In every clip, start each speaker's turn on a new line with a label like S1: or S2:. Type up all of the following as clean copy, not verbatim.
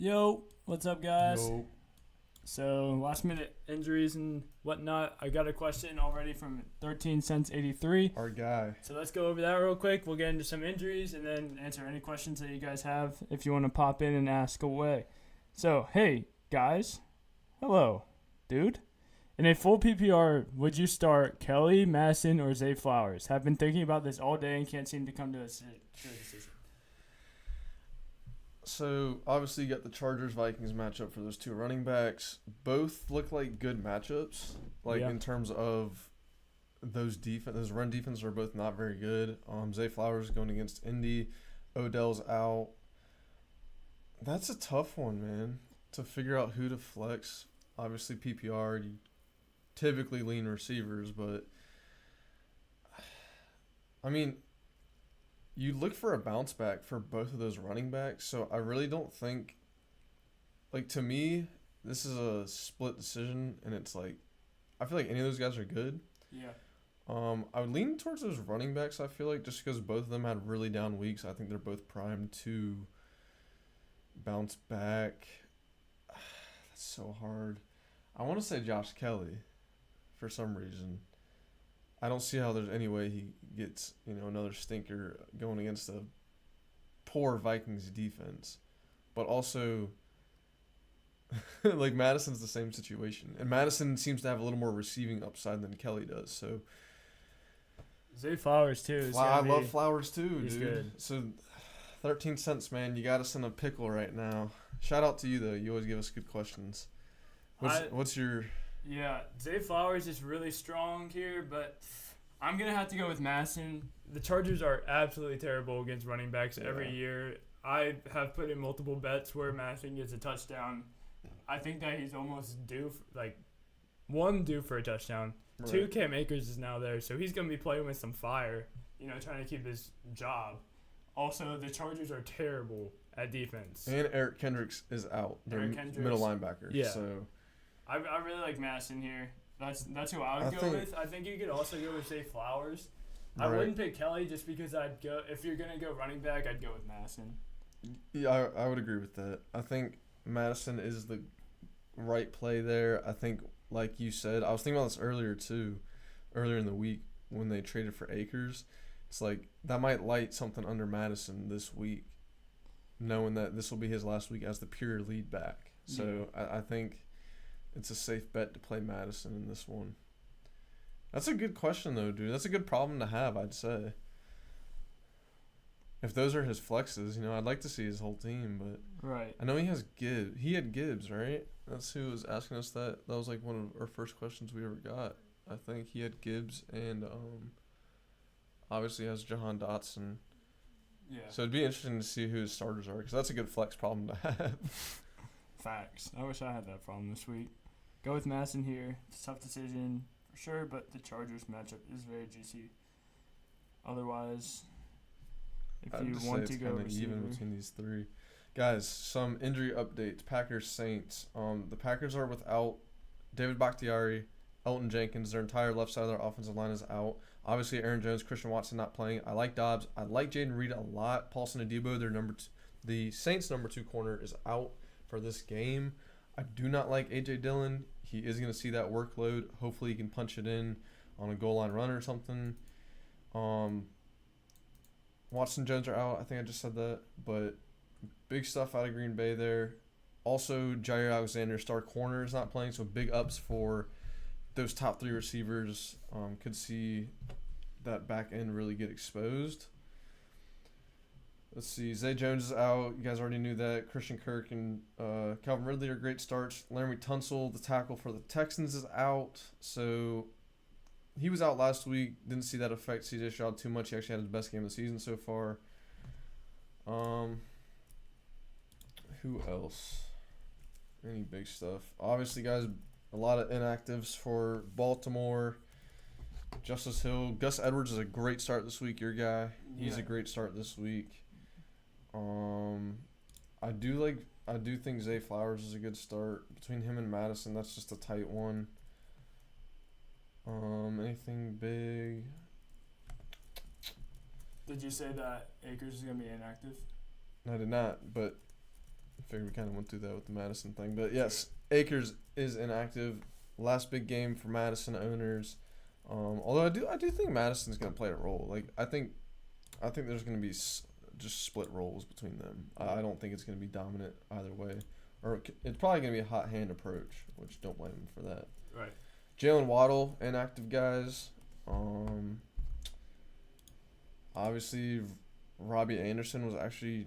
S1: Yo, what's up, guys?
S2: Yo.
S1: So, last minute injuries and whatnot. I got a question already from 13 Cents 83.
S2: Our guy.
S1: So, let's go over that real quick. We'll get into some injuries and then answer any questions that you guys have if you want to pop in and ask away. So, hey, guys. Hello, dude. In a full PPR, would you start Kelly, Madison, or Zay Flowers? Have been thinking about this all day and can't seem to come to a decision.
S2: So, obviously, you got the Chargers-Vikings matchup for those two running backs. Both look like good matchups, in terms of those run defenses are both not very good. Zay Flowers going against Indy. Odell's out. That's a tough one, man, to figure out who to flex. Obviously, PPR, you typically lean receivers, but I mean, you look for a bounce back for both of those running backs, so I really don't think, to me, this is a split decision, and it's I feel like any of those guys are good.
S1: Yeah.
S2: I would lean towards those running backs, I feel like, just because both of them had really down weeks. I think they're both primed to bounce back. That's so hard. I want to say Josh Kelly for some reason. I don't see how there's any way he gets, another stinker going against a poor Vikings defense. But also, Madison's the same situation. And Madison seems to have a little more receiving upside than Kelly does. So
S1: Zay Flowers, too.
S2: I love Flowers, too,
S1: he's
S2: dude.
S1: Good.
S2: So 13 cents, man. You got us in a pickle right now. Shout out to you, though. You always give us good questions. What's your...
S1: Yeah, Zay Flowers is really strong here, but I'm going to have to go with Madison. The Chargers are absolutely terrible against running backs every year. I have put in multiple bets where Madison gets a touchdown. I think that he's almost due for a touchdown.
S2: Right.
S1: 2, Cam Akers is now there, so he's going to be playing with some fire, trying to keep his job. Also, the Chargers are terrible at defense.
S2: And Eric Kendricks is out. Their middle linebacker.
S1: Yeah.
S2: So
S1: I really like Madison here. That's who I would go with. I think you could also go with Zay Flowers. I wouldn't pick Kelly just because if you're gonna go running back, I'd go with Madison.
S2: Yeah, I would agree with that. I think Madison is the right play there. I think, like you said, I was thinking about this earlier in the week when they traded for Akers. It's that might light something under Madison this week, knowing that this will be his last week as the pure lead back. So I think it's a safe bet to play Madison in this one. That's a good question, though, dude. That's a good problem to have, I'd say. If those are his flexes, I'd like to see his whole team, but
S1: right.
S2: I know he has Gibbs. He had Gibbs, right? That's who was asking us that. That was one of our first questions we ever got. I think he had Gibbs and obviously has Jahan Dotson.
S1: Yeah.
S2: So it'd be interesting to see who his starters are, because that's a good flex problem to have.
S1: Facts. I wish I had that problem this week. Go with Madison here. It's a tough decision for sure, but the Chargers matchup is very juicy. Otherwise, if you want to go receiver,
S2: even between these three guys, some injury updates. Packers Saints. The Packers are without David Bakhtiari, Elton Jenkins. Their entire left side of their offensive line is out. Obviously, Aaron Jones, Christian Watson not playing. I like Dobbs. I like Jaden Reed a lot. Paulson Adebo, their the Saints' number 2 corner, is out for this game. I do not like A.J. Dillon. He is going to see that workload. Hopefully he can punch it in on a goal line run or something. Watson, Jones are out. I think I just said that. But big stuff out of Green Bay there. Also, Jair Alexander, star corner, is not playing, so big ups for those top 3 receivers. Could see that back end really get exposed. Let's see. Zay Jones is out. You guys already knew that. Christian Kirk and Calvin Ridley are great starts. Laramie Tunsil, the tackle for the Texans, is out. So he was out last week. Didn't see that affect CJ Stroud too much. He actually had his best game of the season so far. Who else? Any big stuff? Obviously, guys, a lot of inactives for Baltimore. Justice Hill. Gus Edwards is a great start this week. Your guy. He's a great start this week. I do think Zay Flowers is a good start. Between him and Madison, that's just a tight one. Anything big?
S1: Did you say that Akers is going to be inactive?
S2: I did not, but I figured we kind of went through that with the Madison thing. But yes, Akers is inactive. Last big game for Madison owners. Although I do think Madison's going to play a role. Like I think there's going to be just split roles between them. I don't think it's going to be dominant either way. Or it's probably going to be a hot hand approach, which don't blame him for that.
S1: Right.
S2: Jalen Waddle, inactive guys. Obviously, Robbie Anderson was actually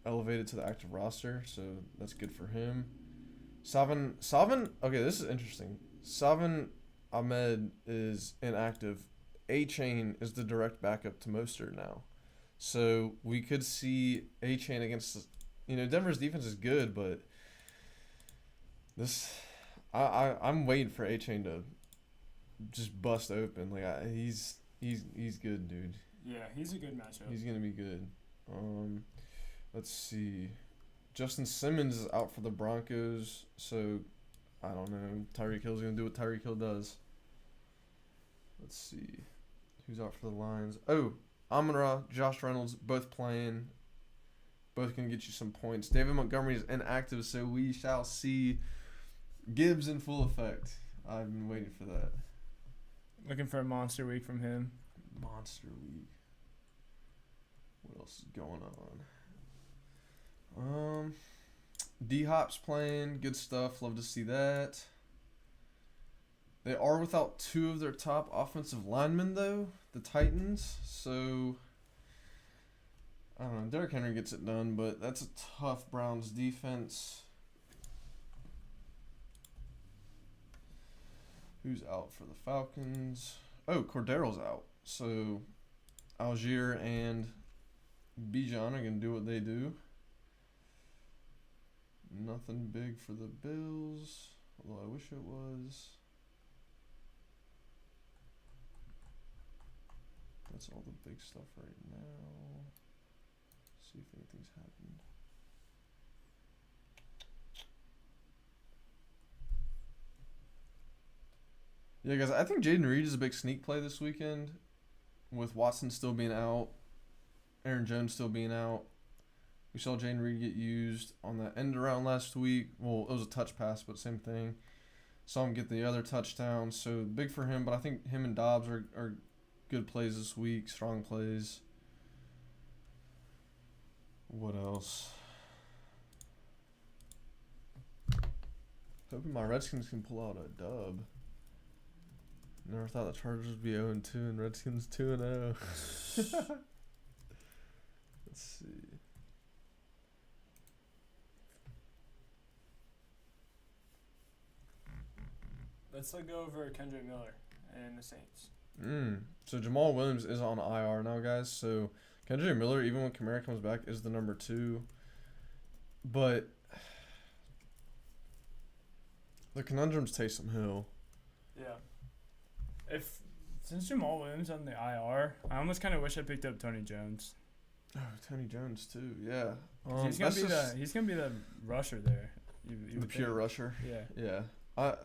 S2: elevated to the active roster, so that's good for him. Savin, okay, this is interesting. Savin Ahmed is inactive. A-Chain is the direct backup to Mostert now. So we could see A-Chain against, Denver's defense is good, but I'm waiting for A-Chain to just bust open. Like he's good, dude.
S1: Yeah, he's a good matchup.
S2: He's gonna be good. Let's see. Justin Simmons is out for the Broncos, so I don't know. Tyreek Hill's gonna do what Tyreek Hill does. Let's see. Who's out for the Lions? Oh, Amon-Ra, Josh Reynolds, both playing. Both can get you some points. David Montgomery is inactive, so we shall see Gibbs in full effect. I've been waiting for that.
S1: Looking for a monster week from him.
S2: Monster week. What else is going on? D-Hop's playing. Good stuff. Love to see that. They are without two of their top offensive linemen, though, the Titans. So, I don't know. Derrick Henry gets it done, but that's a tough Browns defense. Who's out for the Falcons? Oh, Cordero's out. So, Algier and Bijan are going to do what they do. Nothing big for the Bills, although I wish it was. That's all the big stuff right now. See if anything's happened. Yeah, guys, I think Jaden Reed is a big sneak play this weekend with Watson still being out, Aaron Jones still being out. We saw Jaden Reed get used on that end around last week. Well, it was a touch pass, but same thing. Saw him get the other touchdown, so big for him. But I think him and Dobbs are good plays this week, strong plays. What else? Hoping my Redskins can pull out a dub. Never thought the Chargers would be 0-2 and Redskins 2-0. Let's see.
S1: Let's go over Kendrick Miller and the Saints.
S2: So Jamal Williams is on IR now, guys. So Kendrick Miller, even when Kamara comes back, is the number 2. But the conundrum's Taysom Hill.
S1: Yeah. Since Jamal Williams on the IR, I almost kind of wish I picked up Tony Jones.
S2: Oh, Tony Jones too. Yeah.
S1: He's gonna be the rusher there.
S2: The pure rusher.
S1: Yeah.
S2: Yeah.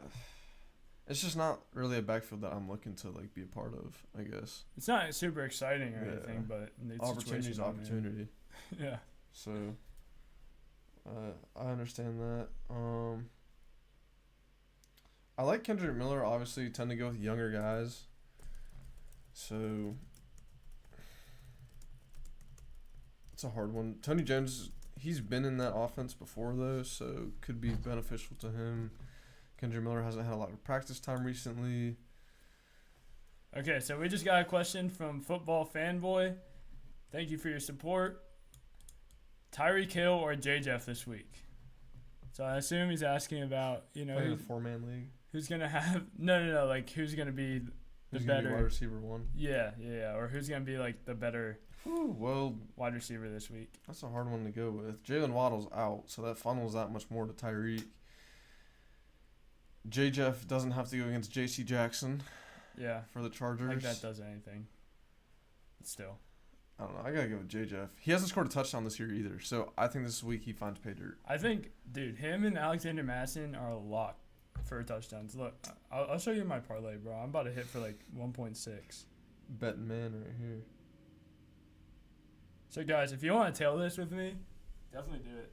S2: It's just not really a backfield that I'm looking to be a part of, I guess.
S1: It's not super exciting or anything, but it's
S2: opportunity.
S1: Yeah.
S2: So I understand that. I like Kendrick Miller. Obviously, you tend to go with younger guys. So it's a hard one. Tony Jones, he's been in that offense before though, so could be beneficial to him. Kendrick Miller hasn't had a lot of practice time recently.
S1: Okay, so we just got a question from Football Fanboy. Thank you for your support. Tyreek Hill or J. Jeff this week? So I assume he's asking about,
S2: Playing a 4-man league.
S1: Who's going to have – no, who's going to be the better –
S2: wide receiver 1?
S1: Yeah, or who's going to be, the better wide receiver this week?
S2: That's a hard one to go with. Jalen Waddle's out, so that funnels that much more to Tyreek. J. Jeff doesn't have to go against J.C. Jackson.
S1: Yeah.
S2: For the Chargers.
S1: I think that does anything. But still.
S2: I don't know. I got to go with J. Jeff. He hasn't scored a touchdown this year either, so I think this week he finds pay dirt.
S1: I think, dude, him and Alexander Madison are a lock for touchdowns. Look, I'll show you my parlay, bro. I'm about to hit for 1.6.
S2: Betting man right here.
S1: So, guys, if you want to tail this with me, definitely do it.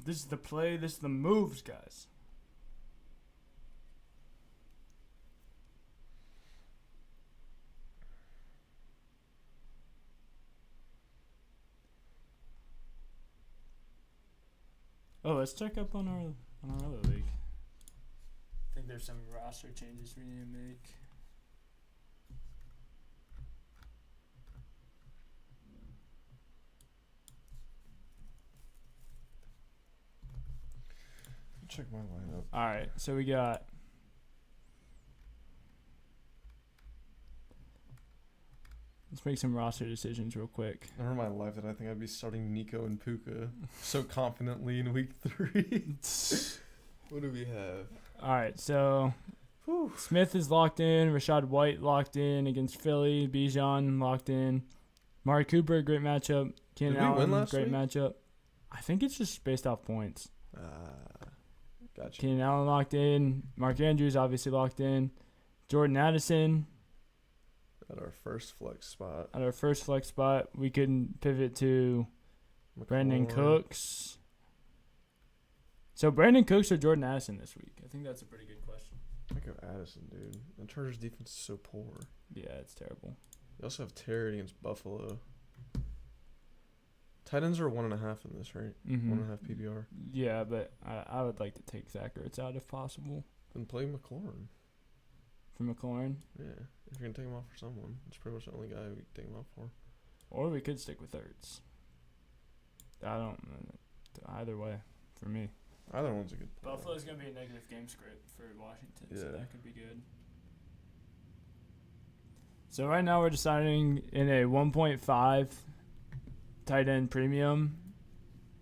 S1: This is the play. This is the moves, guys. Oh, let's check up on our other league. I think there's some roster changes we need to make.
S2: Check my lineup.
S1: All right, so we got. Let's make some roster decisions real quick.
S2: Never in my life that I think I'd be starting Nico and Puka so confidently in week 3. What do we have?
S1: All right, so
S2: Whew.
S1: Smith is locked in. Rashad White locked in against Philly. Bijan locked in. Mari Cooper, great matchup. Keenan
S2: Did we win
S1: Allen,
S2: last
S1: great
S2: week?
S1: matchup. I think it's just based off points.
S2: Gotcha.
S1: Keenan Allen locked in. Mark Andrews obviously locked in. Jordan Addison
S2: At our first flex spot.
S1: at our first flex spot. We couldn't pivot to Brandon
S2: McLaurin.
S1: Cooks. So Brandon Cooks or Jordan Addison this week? I think that's a pretty good question.
S2: I go Addison, dude. The Chargers defense is so poor.
S1: Yeah, it's terrible.
S2: You also have Terry against Buffalo. Tight ends are 1.5 in this, right?
S1: Mm-hmm.
S2: 1.5 PPR.
S1: Yeah, but I would like to take Zach Ertz out if possible
S2: Then play McLaurin.
S1: for McLaurin.
S2: Yeah. If you're going to take him off for someone, it's pretty much the only guy we can take him off for.
S1: Or we could stick with Ertz. I don't. Either way, for me.
S2: Either one's a good play.
S1: Buffalo's going to be a negative game script for Washington, so
S2: Yeah.
S1: that could be good. So right now we're deciding in a 1.5 tight end premium.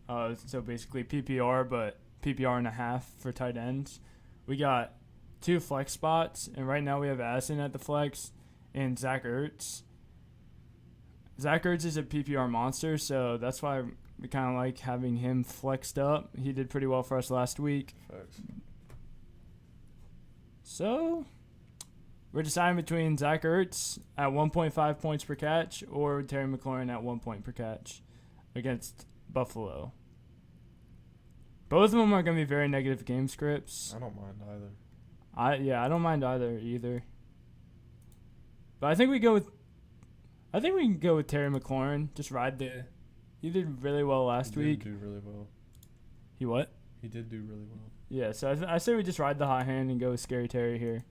S1: So basically PPR, but PPR and a half for tight ends. We got 2 flex spots, and right now we have Addison at the flex and Zach Ertz. Zach Ertz is a PPR monster, so that's why we kind of like having him flexed up. He did pretty well for us last week.
S2: Facts.
S1: So we're deciding between Zach Ertz at 1.5 points per catch or Terry McLaurin at 1 point per catch against Buffalo. Both of them are going to be very negative game scripts.
S2: I don't mind either.
S1: I don't mind either. But I think we can go with Terry McLaurin. Just ride the. He did really well last week.
S2: He did do really well.
S1: He what?
S2: He did do really well.
S1: Yeah, so I say we just ride the hot hand and go with Scary Terry here.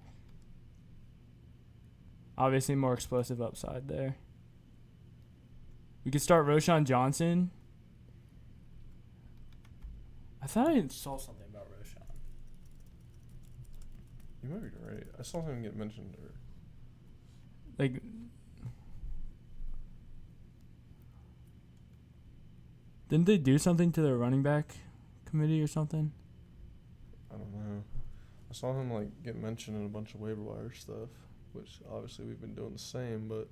S1: Obviously, more explosive upside there. We could start Roshan Johnson. I thought I saw something about Roshan.
S2: You might be right. I saw him get mentioned. Or
S1: Like, didn't they do something to their running back committee or something?
S2: I don't know. I saw him like get mentioned in a bunch of waiver wire stuff, which obviously we've been doing the same, but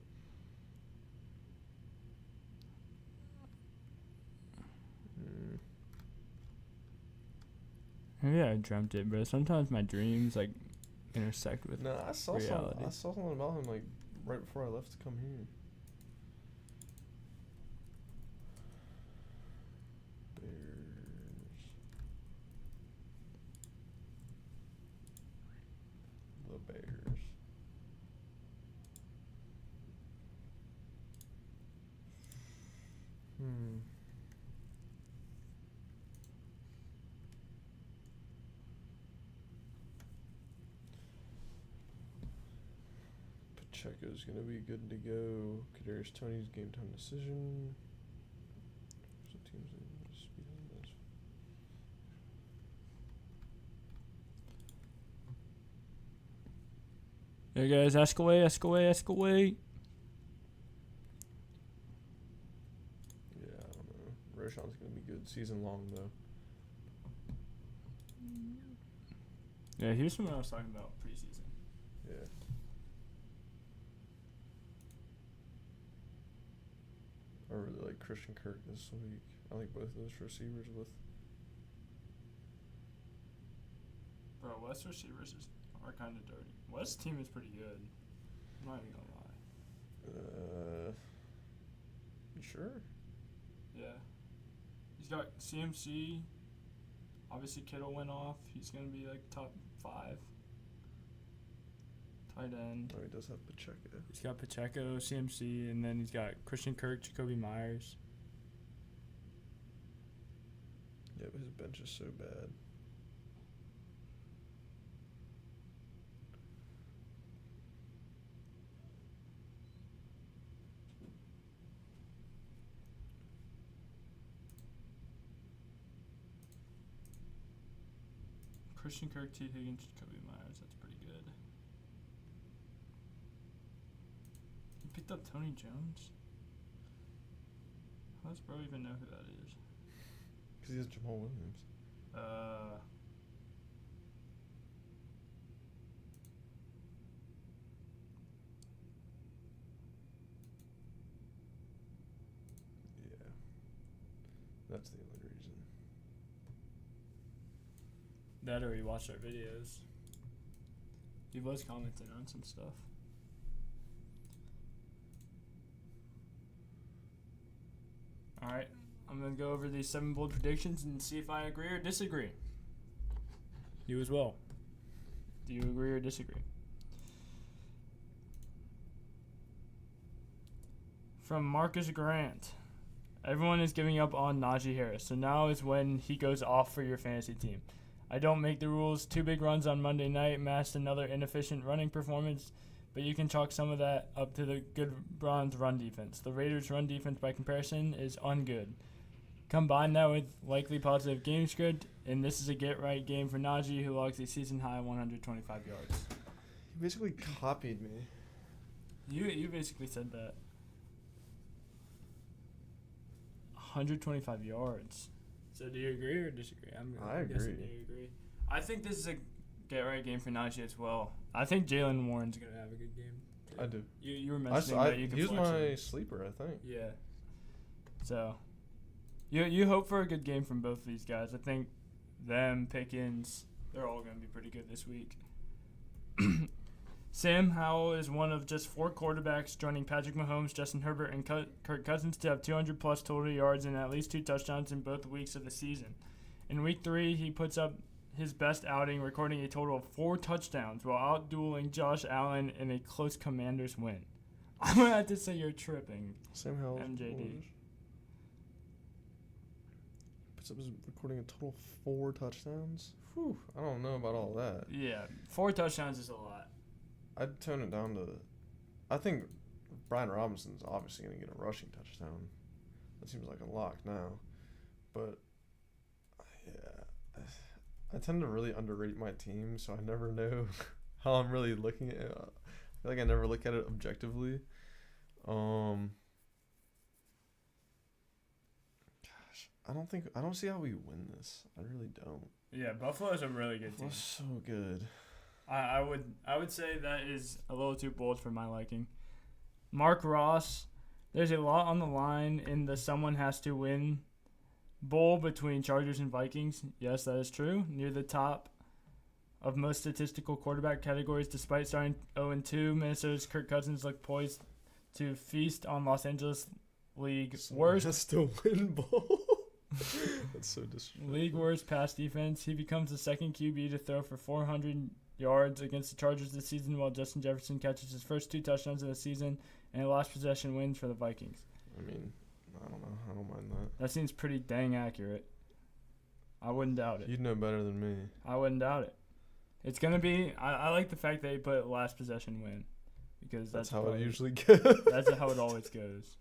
S1: Maybe I dreamt it, bro. Sometimes my dreams like intersect with
S2: no, I saw
S1: reality.
S2: I saw something about him like right before I left to come here. Bears. The Bears. Pacheco's gonna be good to go. Kadarius Toney's game time decision. So teams in speed on this.
S1: Hey guys, ask away.
S2: Yeah, I don't know. Roshan's gonna be good season long though.
S1: Yeah, here's someone I was talking about preseason.
S2: Yeah. I really like Christian Kirk this week. I like both of those receivers with.
S1: Bro, West receivers are kind of dirty. West team is pretty good. I'm not even gonna lie.
S2: You sure?
S1: Yeah. He's got CMC, Obviously, Kittle went off. He's going to be like top 5. Tight end.
S2: Oh, he does have Pacheco.
S1: He's got Pacheco, CMC, and then he's got Christian Kirk, Jacoby Myers.
S2: Yeah, but his bench is so bad.
S1: Christian Kirk, T. Higgins, Jacoby Myers. That's pretty good. He picked up Tony Jones? How does bro even know who that is?
S2: Because he has Jamal Williams. Yeah. That's the only reason.
S1: That or he watched our videos. He was commenting on some stuff. Alright, I'm going to go over these 7 bold predictions and see if I agree or disagree. You as well. Do you agree or disagree? From Marcus Grant. Everyone is giving up on Najee Harris, so now is when he goes off for your fantasy team. I don't make the rules. 2 big runs on Monday night masked another inefficient running performance, but you can chalk some of that up to the good Browns' run defense. The Raiders' run defense, by comparison, is ungood. Combine that with likely positive game script, and this is a get-right game for Najee, who logs a season-high 125 yards.
S2: He basically copied me.
S1: You basically said that. 125 yards. So do you agree or disagree?
S2: I agree.
S1: You agree. I think this is a get-right game for Najee as well. I think Jalen Warren's going to have a good game, too.
S2: I do.
S1: You were mentioning that you could
S2: He was
S1: flex
S2: my
S1: him.
S2: sleeper, I think.
S1: Yeah. So, you hope for a good game from both of these guys. I think them, Pickens, they're all going to be pretty good this week. Sam Howell is one of just 4 quarterbacks joining Patrick Mahomes, Justin Herbert, and Kirk Cousins to have 200-plus total yards and at least 2 touchdowns in both weeks of the season. In Week 3, he puts up his best outing, recording a total of 4 touchdowns while out-dueling Josh Allen in a close Commanders win. I'm going to have to say you're tripping,
S2: Sam Howell.
S1: MJD.
S2: Puts up his recording a total of 4 touchdowns. Whew, I don't know about all that.
S1: Yeah, 4 touchdowns is a lot.
S2: I'd tone it down to. I think Brian Robinson's obviously going to get a rushing touchdown. That seems like a lock now. But, yeah. I tend to really underrate my team, so I never know how I'm really looking at it. I feel like I never look at it objectively. Gosh, I don't see how we win this. I really don't.
S1: Yeah, Buffalo's a really good team.
S2: Buffalo's so good.
S1: I would say that is a little too bold for my liking. Mark Ross, there's a lot on the line in the someone has to win bowl between Chargers and Vikings. Yes, that is true. Near the top of most statistical quarterback categories, despite starting 0-2, Minnesota's Kirk Cousins look poised to feast on Los Angeles League worst.
S2: Has to win bowl. That's so disrespectful.
S1: League worst pass defense. He becomes the second QB to throw for 400 yards against the Chargers this season, while Justin Jefferson catches his first 2 touchdowns of the season and a last possession wins for the Vikings.
S2: I mean, I don't know. I don't mind that.
S1: That seems pretty dang accurate. I wouldn't doubt it.
S2: You'd know better than me.
S1: I wouldn't doubt it. It's going to be – I like the fact that he put last possession win because that's
S2: how
S1: probably,
S2: it usually goes.
S1: That's how it always goes.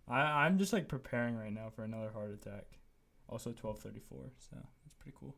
S1: I'm just, preparing right now for another heart attack. Also 12:34, so that's pretty cool.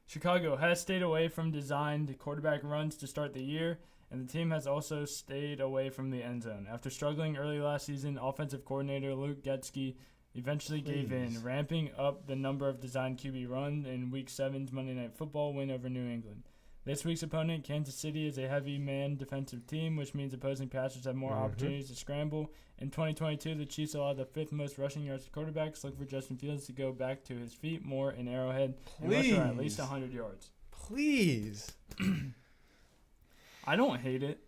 S1: Chicago has stayed away from designed quarterback runs to start the year, and the team has also stayed away from the end zone. After struggling early last season, offensive coordinator Luke Getsky eventually gave in, ramping up the number of designed QB runs in Week 7's Monday Night Football win over New England. This week's opponent, Kansas City, is a heavy man defensive team, which means opposing passers have more opportunities to scramble. In 2022, the Chiefs allowed the 5th most rushing yards to quarterbacks. Look for Justin Fields to go back to his feet more in Arrowhead and rush for at least 100 yards.
S2: Please.
S1: I don't hate it.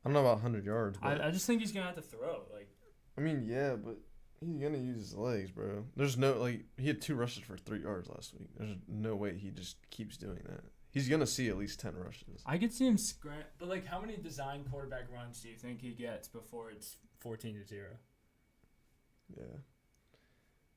S2: I don't know about 100 yards. But
S1: I just think he's going to have to throw.
S2: I mean, yeah, but He's gonna use his legs, bro. There's no like he had 2 rushes for 3 yards last week. There's no way he just keeps doing that. He's gonna see at least 10 rushes.
S1: I could see him scram, but like, how many design quarterback runs do you think he gets before it's 14-0?
S2: Yeah.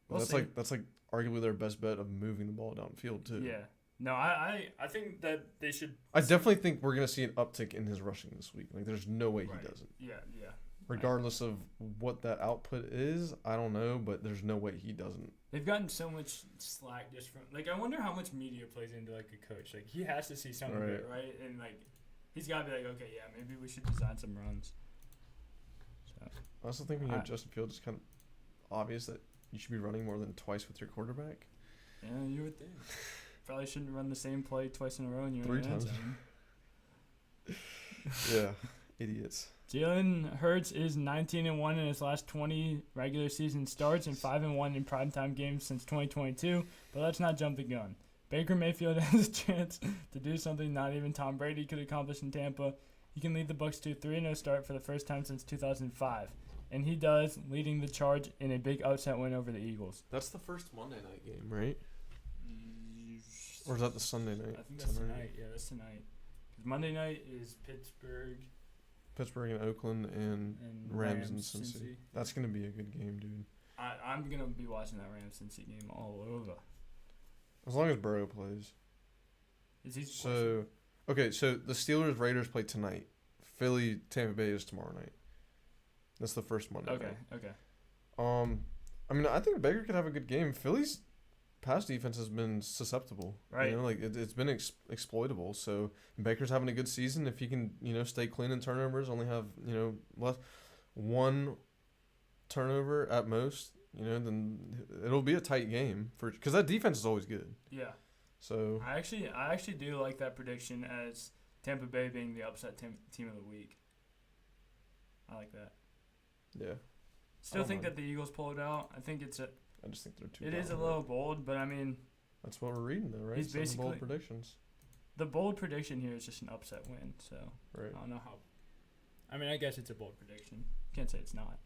S1: We'll
S2: that's
S1: see.
S2: like arguably their best bet of moving the ball downfield too.
S1: Yeah. No, I think that they should.
S2: I definitely think we're gonna see an uptick in his rushing this week. Like, there's no way
S1: Right.
S2: he doesn't.
S1: Yeah.
S2: Regardless of what that output is, I don't know, but there's no way he doesn't.
S1: They've gotten so much slack just from like, I wonder how much media plays into like a coach. Like, he has to see some of it, right? And like, he's got to be like, okay, yeah, maybe we should design some runs. So
S2: I also think when you have Justin Fields, it's kind of obvious that you should be running more than twice with your quarterback.
S1: yeah, you would think. Probably shouldn't run the same play twice in a row and you're
S2: 3
S1: in the end
S2: times.
S1: zone.
S2: Yeah, idiots.
S1: Jalen Hurts is 19-1 in his last 20 regular season starts and 5-1 in primetime games since 2022. But let's not jump the gun. Baker Mayfield has a chance to do something not even Tom Brady could accomplish in Tampa. He can lead the Bucs to a 3-0 start for the first time since 2005, and he does, leading the charge in a big upset win over the Eagles.
S2: That's the first Monday night game, right? Or is that the Sunday night?
S1: I think that's tonight. Yeah, that's tonight. 'Cause Monday night is Pittsburgh
S2: Pittsburgh and Oakland and
S1: and
S2: Rams and Cincy. That's gonna be a good game, dude.
S1: I'm gonna be watching that Rams Cincy game all over.
S2: As long as Burrow plays.
S1: Is he
S2: So, okay, so the Steelers Raiders play tonight. Philly Tampa Bay is tomorrow night. That's the first Monday.
S1: Okay.
S2: night.
S1: Okay.
S2: I mean, I think Baker could have a good game. Philly's pass defense has been susceptible,
S1: Right.
S2: You know, like it's been exploitable. So Baker's having a good season if he can, stay clean in turnovers, only have less 1 turnover at most. Then it'll be a tight game because that defense is always good.
S1: Yeah.
S2: So
S1: I actually do like that prediction as Tampa Bay being the upset team of the week. I like that.
S2: yeah,
S1: Still
S2: don't
S1: think
S2: mind.
S1: that the Eagles pull it out. I think
S2: I just think they're too.
S1: it is a
S2: dominant.
S1: little bold, but I mean,
S2: That's what we're reading though, right?
S1: He's
S2: Some bold
S1: basically-
S2: predictions,
S1: the bold prediction here is just an upset win. So
S2: right?
S1: I don't know how. I mean, I guess it's a bold prediction. Can't say it's not.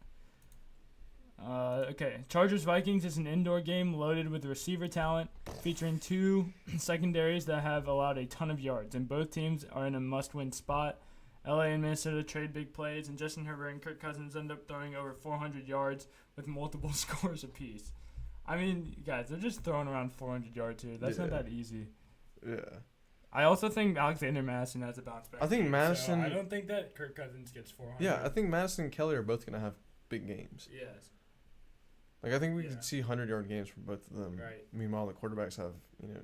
S1: Okay, Chargers-Vikings is an indoor game loaded with receiver talent, featuring 2 secondaries that have allowed a ton of yards, and both teams are in a must-win spot. LA and Minnesota trade big plays, and Justin Herbert and Kirk Cousins end up throwing over 400 yards with multiple scores apiece. I mean, guys, they're just throwing around 400 yards here. That's not
S2: Yeah.
S1: that easy.
S2: Yeah.
S1: I also think Alexander Madison has a bounce back.
S2: I think
S1: game,
S2: Madison-
S1: so I don't think that Kirk Cousins gets 400.
S2: Yeah, I think Madison and Kelly are both gonna have big games.
S1: Yes.
S2: Like I think we
S1: Yeah.
S2: could see 100-yard games from both of them.
S1: Right.
S2: Meanwhile, the quarterbacks have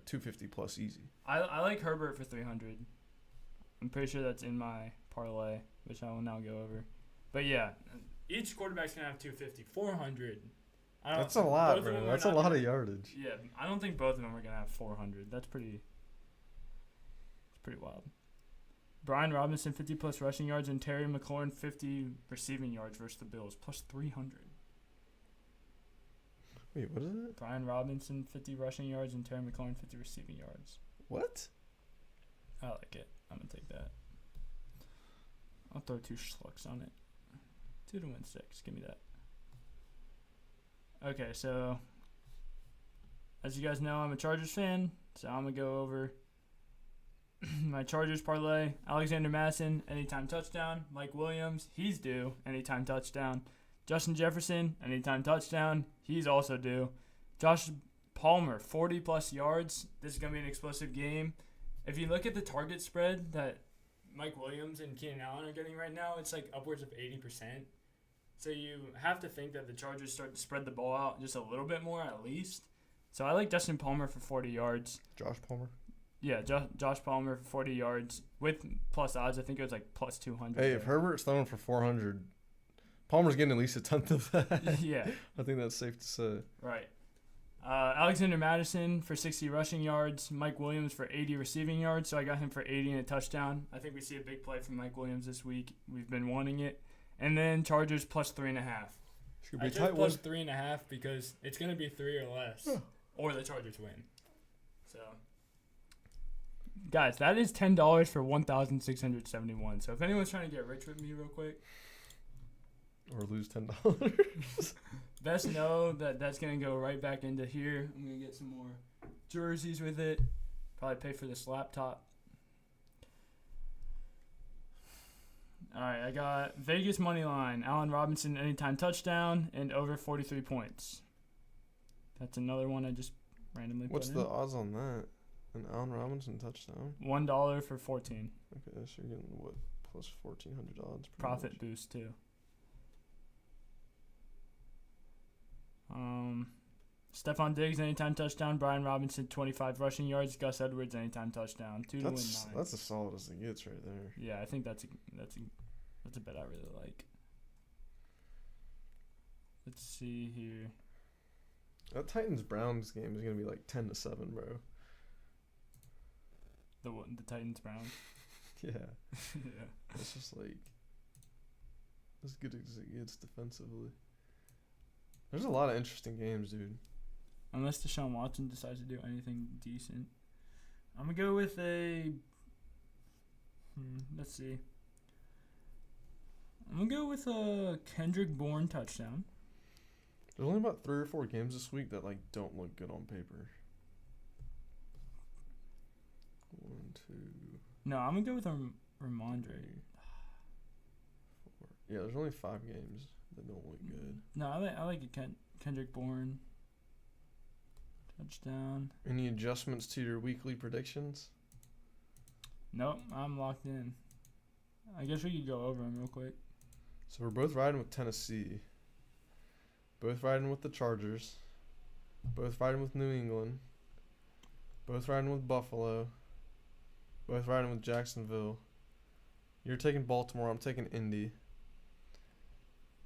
S2: 250 plus easy.
S1: I like Herbert for 300. I'm pretty sure that's in my parlay, which I will now go over. But yeah, each quarterback's gonna have 250, 400.
S2: That's a lot,
S1: both of them
S2: bro.
S1: are
S2: That's a
S1: not
S2: lot
S1: gonna-
S2: of yardage.
S1: Yeah, I don't think both of them are gonna have 400. That's pretty. It's pretty wild. Brian Robinson 50 plus rushing yards and Terry McLaurin 50 receiving yards versus the Bills plus 300.
S2: Wait, what is it?
S1: Brian Robinson 50 rushing yards and Terry McLaurin 50 receiving yards.
S2: What?
S1: I like it. I'm gonna take that. I'll throw 2 schlucks on it. 2 to win 6. Give me that. Okay, so as you guys know, I'm a Chargers fan, so I'm gonna go over my Chargers parlay. Alexander Madison, anytime touchdown. Mike Williams, he's due, anytime touchdown. Justin Jefferson, anytime touchdown. He's also due. Josh Palmer, 40 plus yards. This is gonna be an explosive game. If you look at the target spread that Mike Williams and Keenan Allen are getting right now, it's like upwards of 80%. So you have to think that the Chargers start to spread the ball out just a little bit more at least. So I like Justin Palmer for 40 yards.
S2: Josh Palmer.
S1: Yeah, Josh Palmer for 40 yards with plus odds. I think it was like plus 200.
S2: Hey, if Herbert's throwing for 400, Palmer's getting at least a tenth of that.
S1: Yeah,
S2: I think that's safe to say.
S1: right. Alexander Madison for 60 rushing yards. Mike Williams for 80 receiving yards. So I got him for 80 and a touchdown. I think we see a big play from Mike Williams this week. We've been wanting it. And then Chargers plus 3.5.
S2: Should
S1: I
S2: be
S1: chose
S2: tight
S1: plus
S2: one.
S1: 3.5 because it's going to be 3 or less. Or the Chargers win. So, guys, that is $10 for 1,671. So if anyone's trying to get rich with me real quick,
S2: Or lose $10.
S1: Best know that that's gonna go right back into here. I'm gonna get some more jerseys with it. Probably pay for this laptop. All right, I got Vegas money line, Allen Robinson anytime touchdown, and over 43 points. That's another one I just randomly
S2: What's
S1: put in.
S2: the odds on that? An Allen Robinson touchdown?
S1: $1 for 14.
S2: Okay, so you're getting what, plus 1,400 odds? pretty
S1: Profit
S2: much.
S1: boost too. Stephon Diggs anytime touchdown. Brian Robinson 25 rushing yards. Gus Edwards anytime touchdown. 2 to win 9.
S2: That's as solid as it gets right there.
S1: Yeah, I think that's a bet I really like. Let's see here.
S2: That Titans Browns game is gonna be like 10-7, bro.
S1: The Titans Browns.
S2: Yeah,
S1: Yeah.
S2: it's just like as good as it gets defensively. There's a lot of interesting games, dude.
S1: Unless Deshaun Watson decides to do anything decent. I'm going to go with a... let's see. I'm going to go with a Kendrick Bourne touchdown.
S2: There's only about 3 or 4 games this week that like don't look good on paper. 1, 2,
S1: No, I'm going to go with Ramondre.
S2: 3, 4. Yeah, there's only 5 games that don't look good.
S1: No, I like a Kendrick Bourne touchdown.
S2: Any adjustments to your weekly predictions?
S1: Nope, I'm locked in. I guess we could go over them real quick.
S2: So we're both riding with Tennessee. Both riding with the Chargers. Both riding with New England. Both riding with Buffalo. Both riding with Jacksonville. You're taking Baltimore. I'm taking Indy.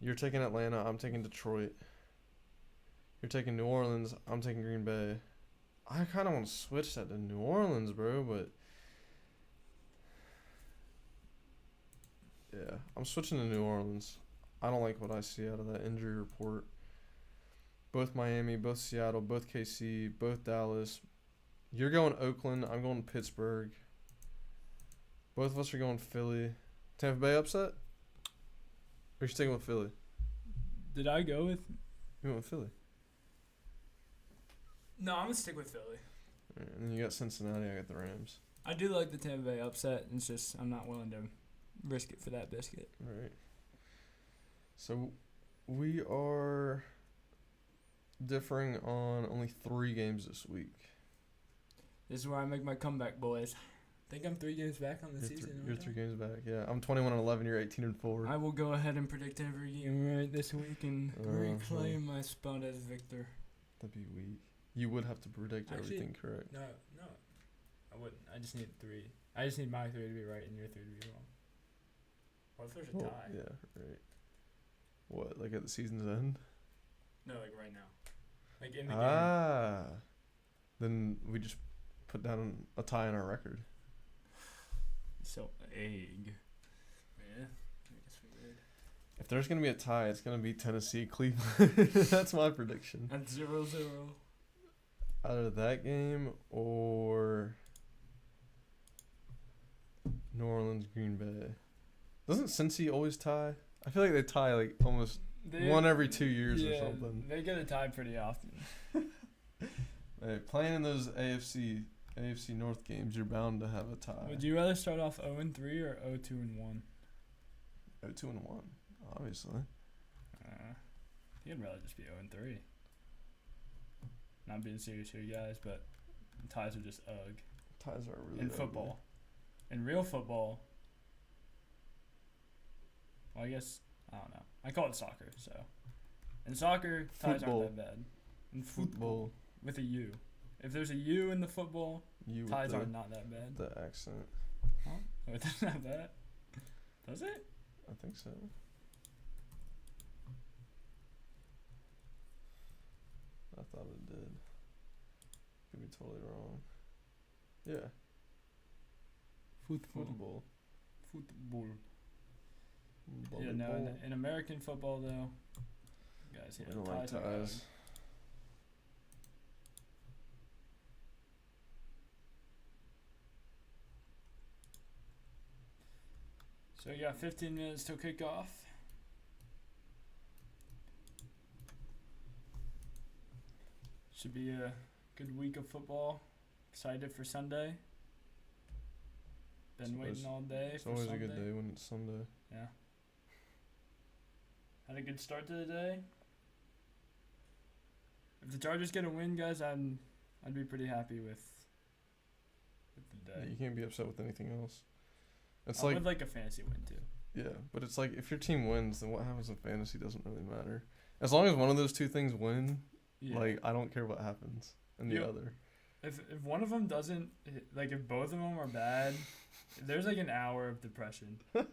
S2: You're taking Atlanta. I'm taking Detroit. You're taking New Orleans. I'm taking Green Bay. I kind of want to switch that to New Orleans, bro, but yeah, I'm switching to New Orleans. I don't like what I see out of that injury report. Both Miami, both Seattle, both KC, both Dallas. You're going Oakland. I'm going Pittsburgh. Both of us are going Philly. Tampa Bay upset? Or you sticking with Philly?
S1: Did I go with...
S2: You went with Philly.
S1: No, I'm going to stick with Philly.
S2: Alright, and then you got Cincinnati. I got the Rams.
S1: I do like the Tampa Bay upset. It's just I'm not willing to risk it for that biscuit.
S2: All right. So we are differing on only 3 games this week.
S1: This is where I make my comeback, boys. I think I'm 3 games back on the season.
S2: You're 3 games back. Yeah, I'm 21-11. You're 18-4.
S1: I will go ahead and predict every game right this week and
S2: Uh-huh.
S1: reclaim my spot as victor.
S2: That'd be weak. You would have to predict
S1: Actually,
S2: everything correct.
S1: No, I wouldn't. I just need 3. I just need my 3 to be right and your 3 to be wrong. What if there's a
S2: Well,
S1: tie?
S2: yeah, right. What, like at the season's end?
S1: No, like right now. Like in the game.
S2: Ah. Then we just put down a tie in our record.
S1: So, egg. Yeah, I guess we did.
S2: If there's going to be a tie, it's going to be Tennessee, Cleveland. That's my prediction.
S1: That's 0-0.
S2: Either that game or New Orleans, Green Bay. Doesn't Cincy always tie? I feel like they tie like almost one every 2 years or something.
S1: They get a tie pretty often.
S2: Hey, playing in those AFC North games, you're bound to have a tie.
S1: Would you rather start off 0-3 or 0-2-1?
S2: 2-1, obviously.
S1: You'd rather just be 0-3. Not being serious here, guys, but ties are just ugh.
S2: Ties are really
S1: In
S2: ugly.
S1: football. In real football, well, I guess, I don't know. I call it soccer, so. In soccer, ties
S2: Football.
S1: aren't that bad. In football,
S2: Football.
S1: with a U. If there's a U in the football,
S2: You with
S1: ties
S2: the,
S1: are not that bad.
S2: the accent.
S1: Huh? Oh, it doesn't have that? Does it?
S2: I think so. I thought it did. Could be totally wrong. Yeah. Football.
S1: Football. Yeah, no, in American football, though, guys,
S2: We don't like
S1: ties are
S2: ties.
S1: So you got 15 minutes till kickoff. Should be a good week of football. Excited for Sunday. Been waiting all day
S2: It's
S1: for
S2: always
S1: Sunday.
S2: a good day when it's Sunday.
S1: Yeah. Had a good start to the day. If the Chargers get a win, guys, I'd be pretty happy with the
S2: Yeah,
S1: day.
S2: you can't be upset with anything else. It's
S1: I
S2: like
S1: would like a fantasy win too.
S2: yeah, but it's like if your team wins, then what happens in fantasy doesn't really matter. As long as one of those two things win,
S1: Yeah.
S2: like I don't care what happens in the
S1: Yep.
S2: other.
S1: If one of them doesn't, like if both of them are bad, there's like an hour of depression. Like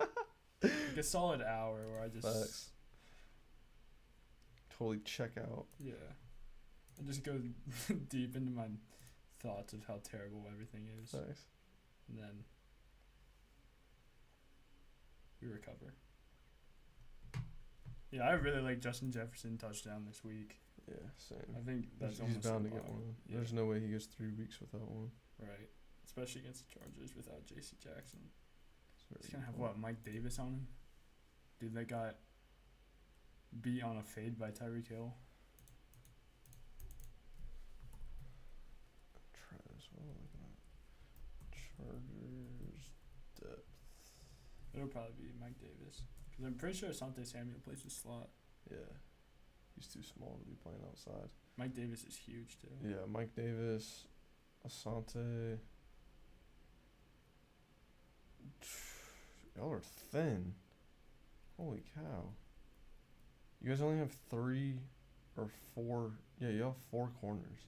S1: a solid hour where I just
S2: Facts. Totally check out.
S1: yeah, I just go deep into my thoughts of how terrible everything is,
S2: Facts.
S1: and then we recover. Yeah, I really like Justin Jefferson touchdown this week.
S2: Yeah, same.
S1: I think that's
S2: He's
S1: almost
S2: bound
S1: a
S2: to get
S1: lock.
S2: one.
S1: Yeah.
S2: There's no way he goes 3 weeks without one.
S1: Right, especially against the Chargers without J.C. Jackson.
S2: It's very
S1: He's gonna have
S2: good.
S1: what, Mike Davis on him? Dude, that got beat on a fade by Tyreek Hill.
S2: Try as well. Look at that. Chargers depth.
S1: It'll probably be Mike Davis. Because I'm pretty sure Asante Samuel plays the slot.
S2: Yeah. He's too small to be playing outside.
S1: Mike Davis is huge, too.
S2: Yeah, Mike Davis, Asante. Y'all are thin. Holy cow. You guys only have 3 or 4. Yeah, you have 4 corners.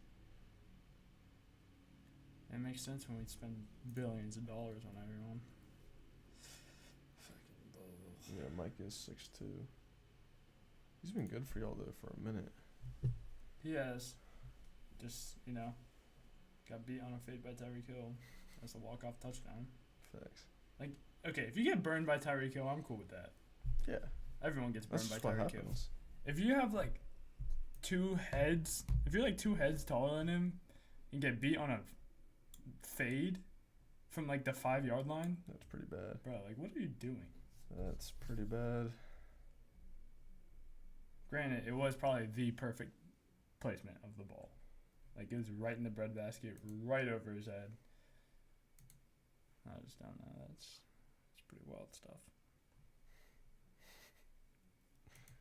S1: It makes sense when we spend billions of dollars on everyone. Fucking
S2: Yeah, Mike is 6'2". He's been good for y'all, though, for a minute.
S1: He has. Just, got beat on a fade by Tyreek Hill. That's a walk-off touchdown.
S2: Facts.
S1: Okay, if you get burned by Tyreek Hill, I'm cool with that.
S2: Yeah,
S1: Everyone gets burned
S2: that's
S1: by
S2: just what
S1: Tyreek Hill.
S2: happens.
S1: If you have like if you're like 2 heads taller than him and get beat on a fade from like the 5-yard line,
S2: That's pretty bad.
S1: bro, like what are you doing?
S2: That's pretty bad.
S1: Granted, it was probably the perfect placement of the ball. Like it was right in the breadbasket, right over his head. I just don't know. That's pretty wild stuff.
S2: Today's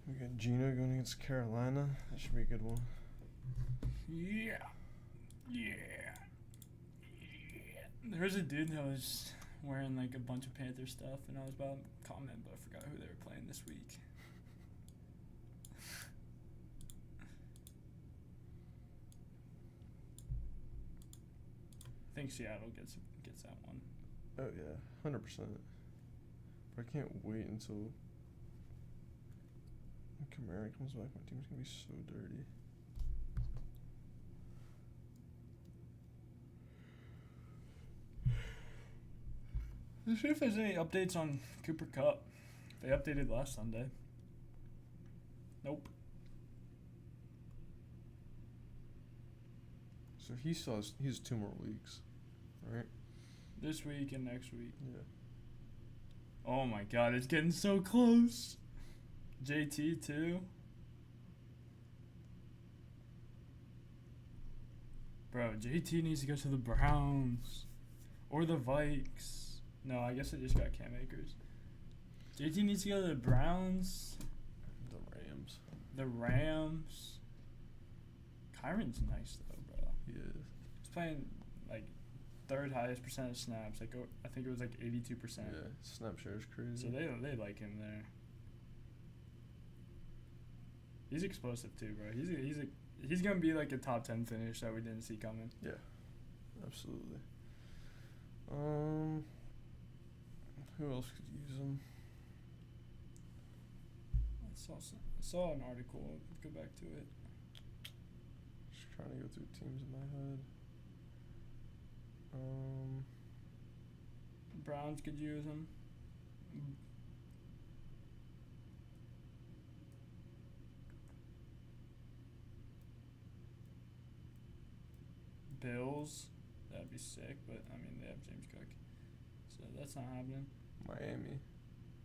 S2: we got Gino going against Carolina. That should be a good one.
S1: Yeah. There was a dude that was wearing like a bunch of Panther stuff, and I was about to comment, but I forgot who they were playing this week. I think Seattle gets that one.
S2: Oh yeah, 100%. But I can't wait until Kamara comes back. My team's gonna be so dirty.
S1: Let's see if there's any updates on Cooper Kupp. They updated last Sunday. Nope.
S2: So he has 2 more weeks, right?
S1: This week and next week.
S2: Yeah.
S1: Oh my god, it's getting so close. JT too. Bro, JT needs to go to the Browns. Or the Vikes. No, I guess it just got Cam Akers. JT needs to go to the Browns.
S2: The Rams.
S1: The Rams. Kyron's nice though, bro.
S2: He is.
S1: He's playing like 3rd highest percentage snaps. Like I think it was like 82%.
S2: Yeah. Snap share is crazy.
S1: So they like him there. He's explosive too, bro. He's gonna be like a top 10 finish that we didn't see coming.
S2: Yeah. Absolutely. Who else could use him?
S1: I saw an article. Let's go back to it.
S2: Just trying to go through teams in my head.
S1: Browns could use him. Bills, that'd be sick, but I mean they have James Cook, so that's not happening.
S2: Miami.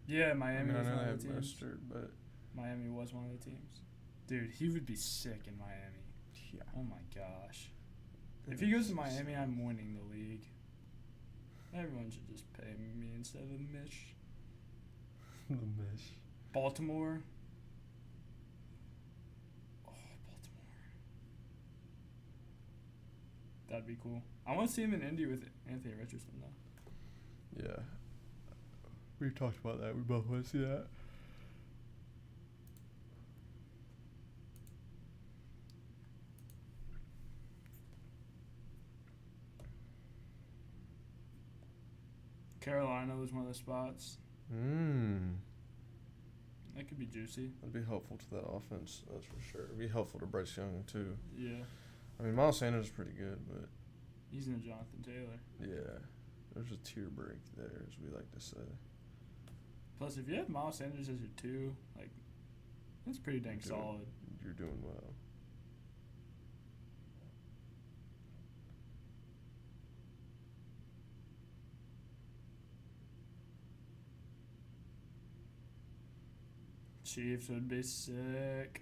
S1: Yeah, Miami
S2: I
S1: was
S2: know
S1: one
S2: they
S1: of
S2: have
S1: the teams.
S2: Mostert, but
S1: Miami was one of the teams. Dude, he would be sick in Miami.
S2: yeah.
S1: Oh my gosh. If he goes to Miami, I'm winning the league. Everyone should just pay me instead of Mish.
S2: The Mish.
S1: Baltimore. Oh, Baltimore. That'd be cool. I want to see him in Indy with Anthony Richardson, though.
S2: Yeah. We talked about that. We both want to see that.
S1: Carolina was one of the spots. That could be juicy.
S2: That'd be helpful to that offense, that's for sure. It'd be helpful to Bryce Young, too.
S1: Yeah.
S2: I mean, Miles Sanders is pretty good, but
S1: He's in Jonathan Taylor.
S2: yeah, there's a tier break there, as we like to say.
S1: Plus, if you have Miles Sanders as your 2, like, that's pretty dang
S2: You're doing-
S1: solid.
S2: You're doing well.
S1: Chiefs would be sick.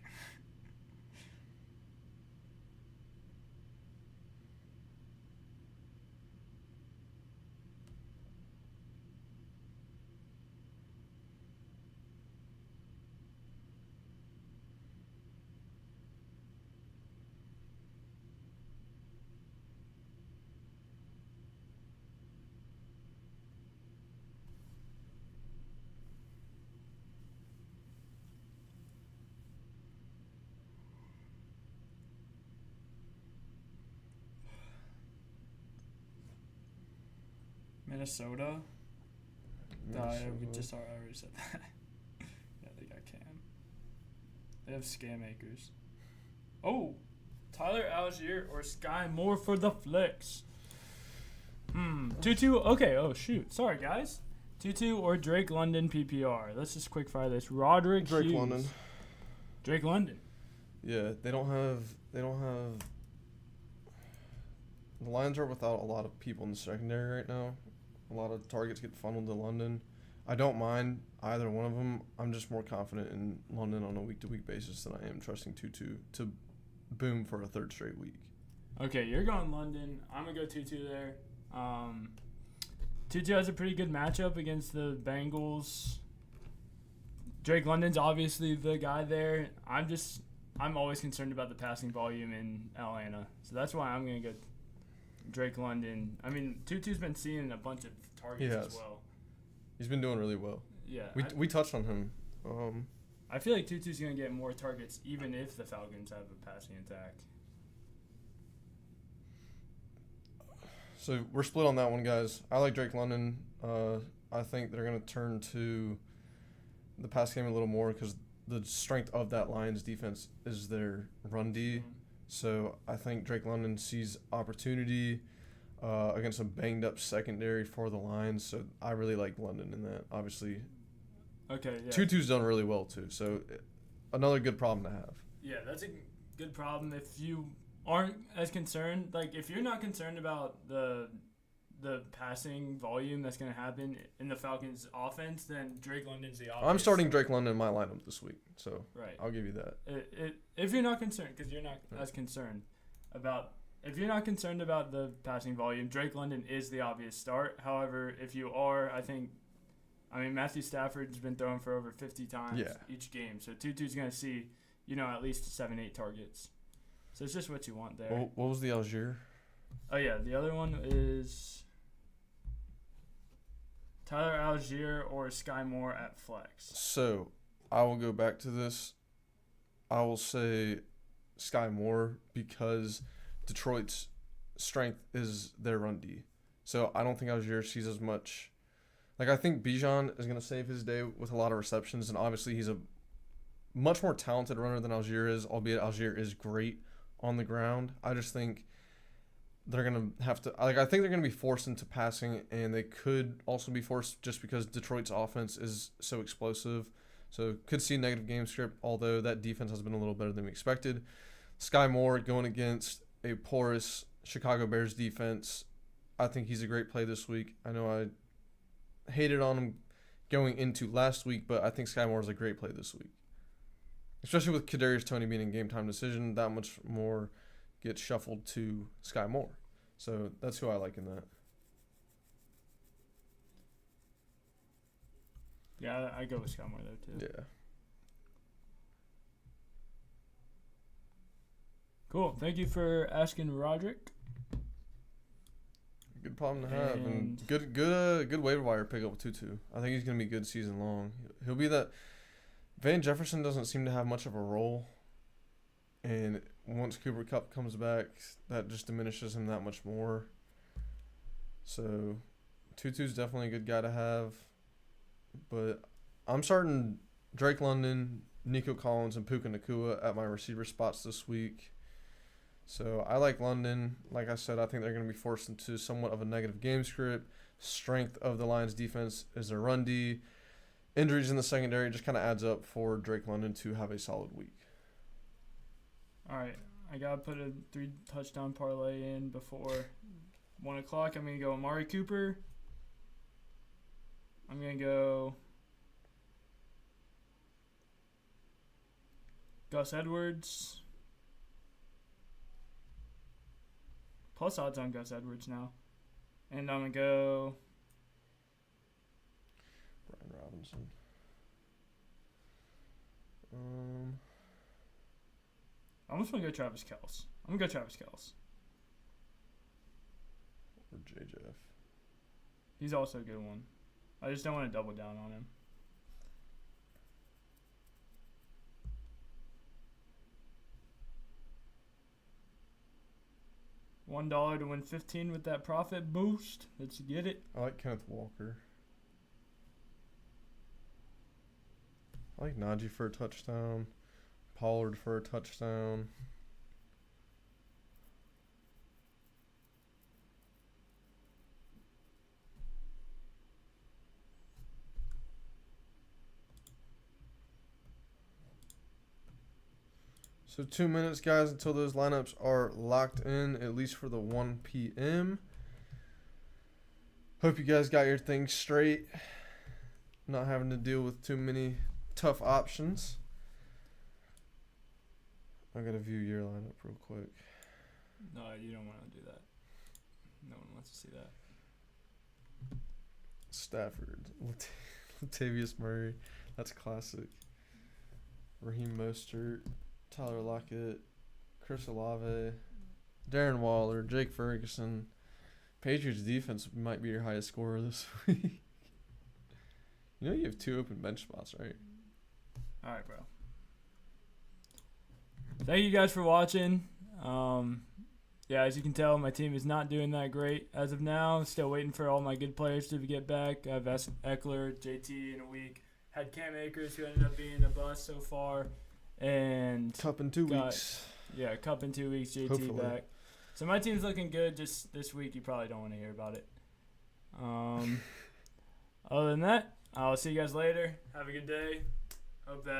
S1: Minnesota. I already said that. Yeah, they got Cam. They have Scam Acres. Oh, Tyler Algier or Sky Moore for the flicks. 2-2. Okay. Oh shoot. Sorry guys. 2-2 or Drake London PPR. Let's just quick fire this. Roderick
S2: Drake
S1: Hughes.
S2: London.
S1: Drake London.
S2: Yeah, they don't have. The Lions are without a lot of people in the secondary right now. A lot of targets get funneled to London. I don't mind either one of them. I'm just more confident in London on a week-to-week basis than I am trusting Tutu to boom for a third straight week.
S1: Okay, you're going London. I'm going to go 2-2 there. 2-2 has a pretty good matchup against the Bengals. Drake London's obviously the guy there. I'm always concerned about the passing volume in Atlanta. So that's why I'm going to go Drake London. I mean, Tutu's been seeing a bunch of targets as well.
S2: He's been doing really well.
S1: Yeah.
S2: We touched on him.
S1: I feel like Tutu's going to get more targets even if the Falcons have a passing attack.
S2: So we're split on that one, guys. I like Drake London. I think they're going to turn to the pass game a little more because the strength of that Lions defense is their run D.
S1: Mm-hmm.
S2: So I think Drake London sees opportunity against a banged-up secondary for the Lions. So I really like London in that. Obviously,
S1: Okay, yeah.
S2: Tutu's done really well too. So another good problem to have.
S1: Yeah, that's a good problem. If you aren't as concerned, like if you're not concerned about the passing volume that's going to happen in the Falcons offense, then Drake London's the obvious.
S2: I'm starting Drake London in my lineup this week, so
S1: Right.
S2: I'll give you that.
S1: If you're not concerned, because you're not as concerned about, if you're not concerned about the passing volume, Drake London is the obvious start. However, if you are, I mean, Matthew Stafford's been throwing for over 50 times each game, so Tutu's going to see, at least 7-8 targets. So it's just what you want there.
S2: What was the Algier?
S1: Oh, yeah. The other one is Tyler Algier or Sky Moore at flex.
S2: So I will go back to this. I will say Sky Moore because Detroit's strength is their run D. So I don't think Algier sees as much. Like, I think Bijan is going to save his day with a lot of receptions, and obviously he's a much more talented runner than Algier is, albeit Algier is great on the ground. I just think they're going to have to, like, I think they're going to be forced into passing, and they could also be forced just because Detroit's offense is so explosive. So could see negative game script, although that defense has been a little better than we expected. Sky Moore going against a porous Chicago Bears defense. I think he's a great play this week. I know I hated on him going into last week, but I think Sky Moore is a great play this week. Especially with Kadarius Toney being in game time decision, that much more gets shuffled to Sky Moore. So that's who I like in that.
S1: Yeah, I go with Sky Moore there too.
S2: Yeah.
S1: Cool. Thank you for asking, Roderick.
S2: Good problem to have, and good waiver wire pickup with Tutu. I think he's gonna be good season long. He'll be that. Van Jefferson doesn't seem to have much of a role, and once Cooper Kupp comes back, that just diminishes him that much more. So, Tutu's definitely a good guy to have, but I'm starting Drake London, Nico Collins, and Puka Nacua at my receiver spots this week. So I like London. Like I said, I think they're going to be forced into somewhat of a negative game script. Strength of the Lions defense is their run D. Injuries in the secondary just kind of adds up for Drake London to have a solid week.
S1: All right. I got to put a 3-touchdown parlay in before 1 o'clock. I'm going to go Amari Cooper. I'm going to go Gus Edwards. Plus odds on Gus Edwards now. And I'm going to go
S2: Brian Robinson.
S1: I almost want to go Travis Kelce. I'm going to go Travis Kelce.
S2: Or JJF.
S1: He's also a good one. I just don't want to double down on him. $1 to win 15 with that profit boost. Let's get it.
S2: I like Kenneth Walker. I like Najee for a touchdown. Pollard for a touchdown. So 2 minutes, guys, until those lineups are locked in, at least for the 1 p.m. Hope you guys got your things straight. Not having to deal with too many tough options. I gotta view your lineup real quick.
S1: No, you don't want to do that. No one wants to see that.
S2: Stafford, Latavius Murray, that's classic. Raheem Mostert, Tyler Lockett, Chris Olave, Darren Waller, Jake Ferguson. Patriots defense might be your highest scorer this week. You know you have 2 open bench spots, right?
S1: All right, bro. Thank you guys for watching. Yeah, as you can tell, my team is not doing that great as of now. Still waiting for all my good players to get back. I have Eckler, JT in a week. Had Cam Akers, who ended up being a bust so far. And
S2: Cup in 2 weeks.
S1: Yeah, Cup in 2 weeks, JT
S2: Hopefully.
S1: back. So my team's looking good. Just this week, you probably don't want to hear about it. Other than that, I'll see you guys later. Have a good day. Hope that